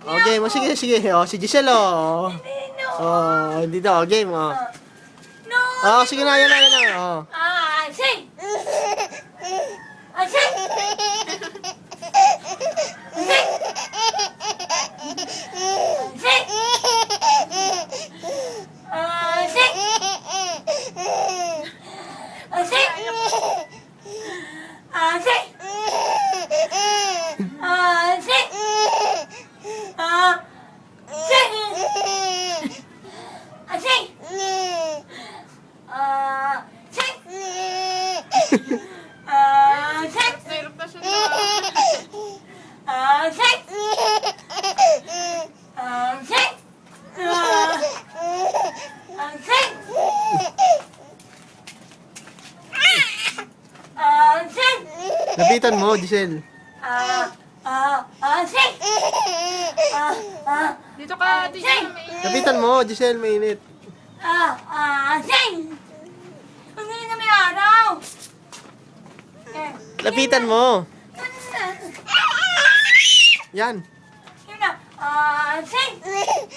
Oh, game. Oh, sige, sige. Oh, si Giselle, oh. Oh, hindi daw. Game, oh. No. Oh, sige na, yan na, yan na. Oh. Say. Say. Nahirap na siya na. Lapitan mo, Giselle. Dito ka, tingnan mo. Lapitan mo, Giselle, mainit. Ang galing na may araw. Lapitan mo. Yan. Yun na. Sing. Sing.